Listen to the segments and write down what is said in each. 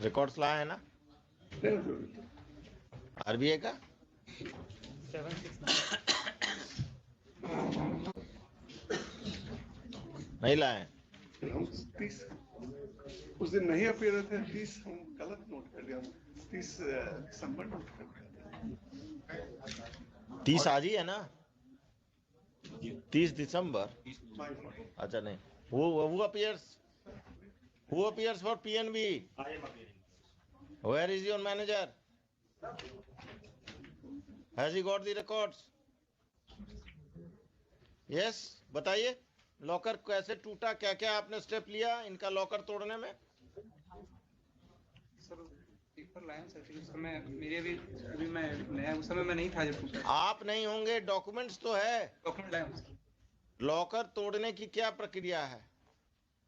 Records लाए हैं ना आरबीआई का? 769 नहीं लाए हैं। 30 उस दिन नहीं अपीयर थे, 30 हम गलत नोट कर दिया, 30 दिसंबर नोट कर दिया। 30 आज ही है ना? 30 दिसंबर। अच्छा नहीं, who appears for PNB? I am appearing. Where is your manager? Has he got the records? Yes, बताइए लॉकर कैसे टूटा, क्या क्या आपने स्टेप लिया इनका लॉकर तोड़ने में? सर पेपर लाया सर, उस समय मेरे भी अभी मैं नया, उस समय मैं नहीं था जब टूटा। आप नहीं होंगे, डॉक्यूमेंट्स तो है। डॉक्यूमेंट लाया हूं सर। लॉकर तोड़ने की क्या प्रक्रिया है?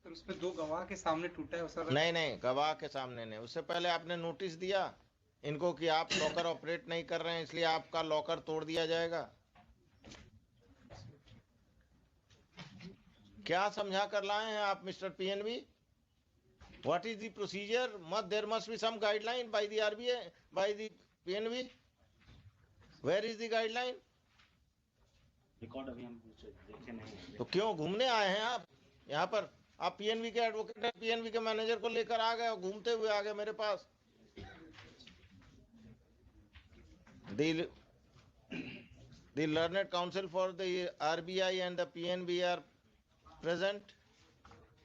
सर उसमें 2 गवाह के सामने टूटा है सर। नहीं, गवाह के सामने नहीं, उससे पहले आपने नोटिस दिया इनको कि आप लॉकर ऑपरेट नहीं कर रहे हैं, इसलिए आपका लॉकर तोड़ दिया जाएगा। क्या समझा कर लाए हैं आप mister PNB? What is the procedure? There must be some guideline by the RBI, by the PNB. Where is the guideline? Record अभी हम देखे नहीं। तो क्यों घूमने आए हैं आप यहाँ पर? आप पीएनबी के एडवोकेट हैं, पीएनबी के मैनेजर को लेकर आ गए और घूमते हुए आ गए मेरे पास। The learned counsel for the RBI and the PNB are present.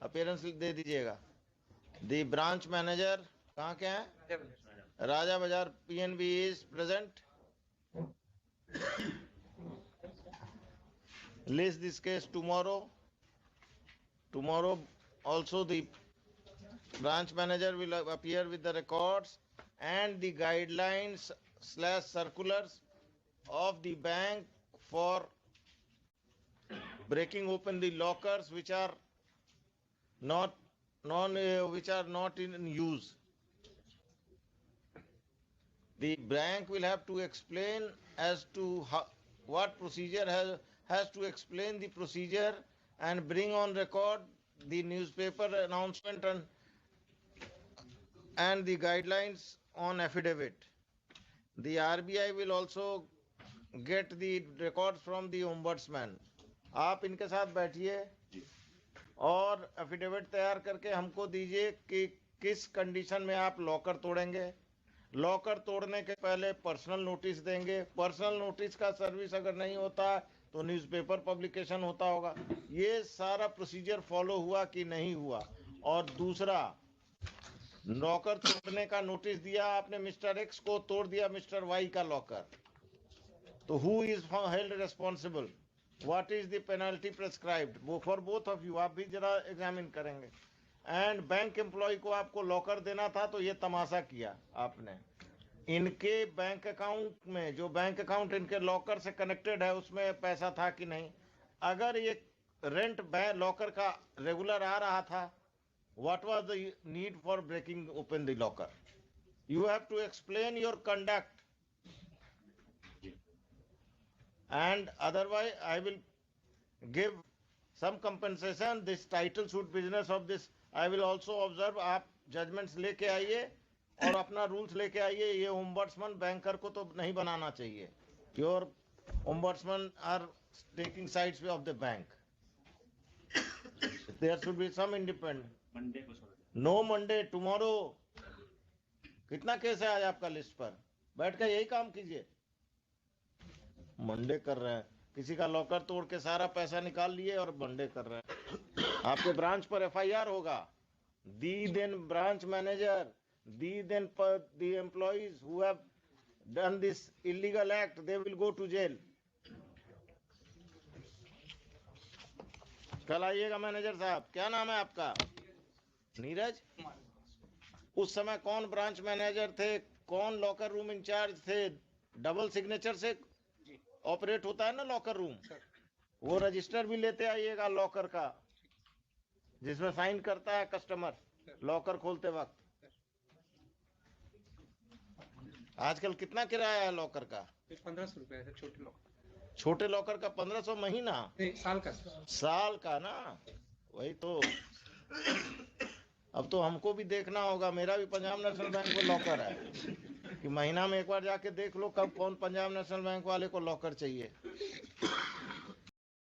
Appearance दे दीजिएगा। The branch manager कहाँ के हैं? राजा बाजार PNB is present. List this case tomorrow. Tomorrow also the branch manager will appear with the records and the guidelines / circulars of the bank for breaking open the lockers which are not in use. The bank will have to explain as to what procedure has to explain the procedure and bring on record the newspaper announcement and the guidelines on affidavit. The RBI will also get the records from the ombudsman. आप इनके साथ बैठिए और affidavit तैयार करके हमको दीजिए कि किस कंडीशन में आप लॉकर तोड़ेंगे। लॉकर तोड़ने के पहले पर्सनल नोटिस देंगे। पर्सनल नोटिस का सर्विस अगर नहीं होता तो न्यूज़पेपर पब्लिकेशन होता होगा। ये सारा प्रोसीजर फॉलो हुआ कि नहीं हुआ? और दूसरा, लॉकर तोड़ने का नोटिस दिया आपने, मिस्टर एक्स को तोड़ दिया मिस्टर वाई का लॉकर, तो who is held responsible? What is the penalty prescribed? वो फॉर बोथ ऑफ यू, आप भी जरा एग्जामिन करेंगे। एंड बैंक एम्प्लॉय को आपको लॉकर देना था तो ये तमाशा किया आपने। इनके बैंक अकाउंट में, जो बैंक अकाउंट इनके लॉकर से कनेक्टेड है, उसमें पैसा था कि नहीं? अगर ये रेंट लॉकर का रेगुलर आ रहा था, what was the need for breaking open the locker? You have to explain your conduct, and otherwise I will give some compensation. This title suit business of this I will also observe. आप judgments लेके आइए और अपना rules लेके आइए। ये ombudsman banker को तो नहीं बनाना चाहिए। Your ombudsman are taking sides of the bank. There should be some independent. Monday को छोड़ दे। No Monday, tomorrow. कितना केस है आज आपका लिस्ट पर? बैठ कर यही काम कीजिए। मंडे कर रहे हैं, किसी का लॉकर तोड़ के सारा पैसा निकाल लिए और मंडे कर रहे हैं। आपके ब्रांच पर एफआईआर होगा। The then branch manager, the then the employees who have done this illegal act, they will go to jail. कल आइएगा मैनेजर साहब। क्या नाम है आपका? नीरज। उस समय कौन ब्रांच मैनेजर थे, कौन लॉकर रूम इंचार्ज थे? डबल सिग्नेचर से ऑपरेट होता है ना लॉकर रूम, वो रजिस्टर भी लेते आइएगा लॉकर का, जिसमें साइन करता है कस्टमर लॉकर खोलते वक्त। आजकल कितना किराया है लॉकर का? 1500 रुपए है छोटे लॉकर। छोटे लॉकर का 1500 महीना? साल का। साल का ना, वही तो। अब तो हमको भी देखना होगा, मेरा भी पंजाब नेशनल बैंक में लॉकर है कि महीना में एक बार जाके देख लो कब कौन पंजाब नेशनल बैंक वाले को लॉकर चाहिए।